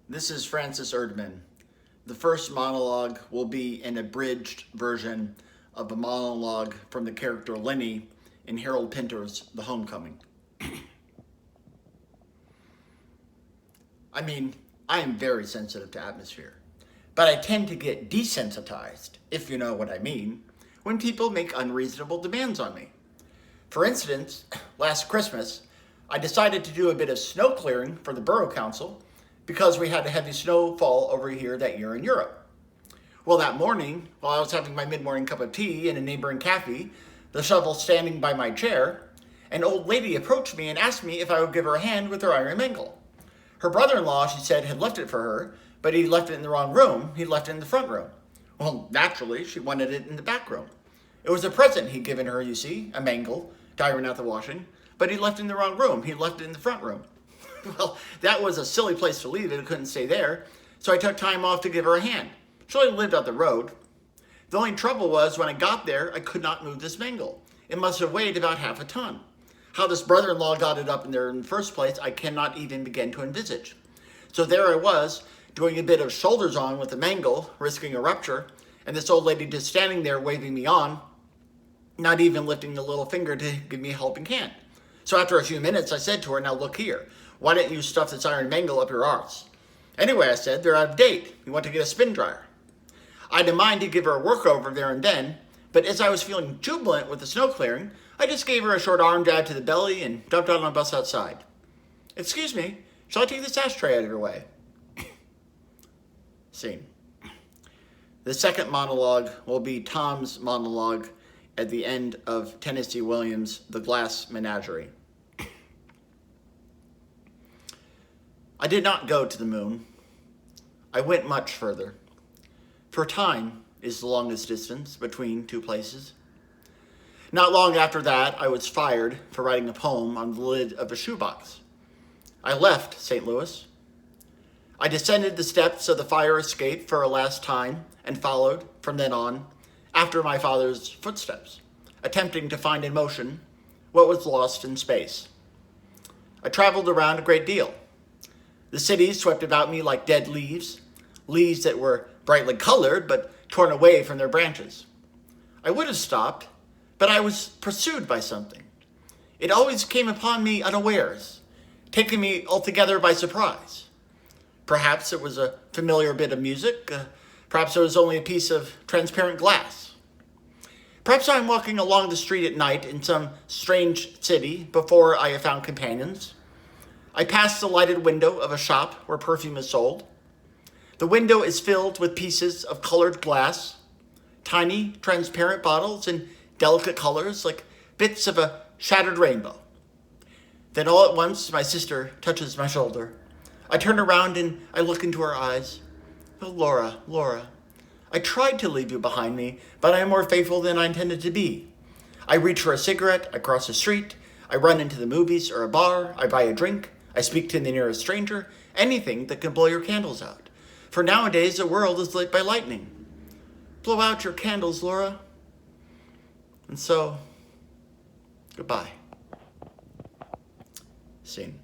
This is Francis Erdman. The first monologue will be an abridged version of a monologue from the character Lenny in Harold Pinter's The Homecoming. I am very sensitive to atmosphere, but I tend to get desensitized, if you know what I mean, when people make unreasonable demands on me. For instance, last Christmas, I decided to do a bit of snow clearing for the Borough Council because we had a heavy snowfall over here that year in Europe. Well, that morning, while I was having my mid-morning cup of tea in a neighboring cafe, the shovel standing by my chair, an old lady approached me and asked me if I would give her a hand with her iron mangle. Her brother-in-law, she said, had left it for her, but he left it in the wrong room. He left it in the front room. Well, naturally, she wanted it in the back room. It was a present he'd given her, you see, a mangle, to iron out the washing, but he left it in the wrong room. He left it in the front room. Well, that was a silly place to leave it. It couldn't stay there, so I took time off to give her a hand. She only lived up the road. The only trouble was when I got there, I could not move this mangle. It must have weighed about half a ton. How this brother-in-law got it up in there in the first place, I cannot even begin to envisage. So there I was, doing a bit of shoulders on with the mangle, risking a rupture, and this old lady just standing there waving me on, not even lifting the little finger to give me a helping hand. So after a few minutes, I said to her, "Now look here, why don't you stuff this iron mangle up your arse?" "Anyway," I said, "they're out of date. You want to get a spin dryer." I didn't mind to give her a work over there and then, but as I was feeling jubilant with the snow clearing, I just gave her a short arm jab to the belly and dumped out on a bus outside. "Excuse me, shall I take this ashtray out of your way?" Scene. The second monologue will be Tom's monologue at the end of Tennessee Williams' The Glass Menagerie. I did not go to the moon. I went much further. For time is the longest distance between two places. Not long after that, I was fired for writing a poem on the lid of a shoebox. I left St. Louis. I descended the steps of the fire escape for a last time and followed, from then on, after my father's footsteps, attempting to find in motion what was lost in space. I traveled around a great deal. The cities swept about me like dead leaves, leaves that were brightly colored but torn away from their branches. I would have stopped, but I was pursued by something. It always came upon me unawares, taking me altogether by surprise. Perhaps it was a familiar bit of music. Perhaps it was only a piece of transparent glass. Perhaps I'm walking along the street at night in some strange city before I have found companions. I pass the lighted window of a shop where perfume is sold. The window is filled with pieces of colored glass, tiny transparent bottles in delicate colors like bits of a shattered rainbow. Then all at once my sister touches my shoulder. I turn around and I look into her eyes. "Oh, Laura, Laura, I tried to leave you behind me, but I am more faithful than I intended to be. I reach for a cigarette, I cross the street, I run into the movies or a bar, I buy a drink, I speak to the nearest stranger, anything that can blow your candles out. For nowadays the world is lit by lightning. Blow out your candles, Laura." And so, goodbye. Scene.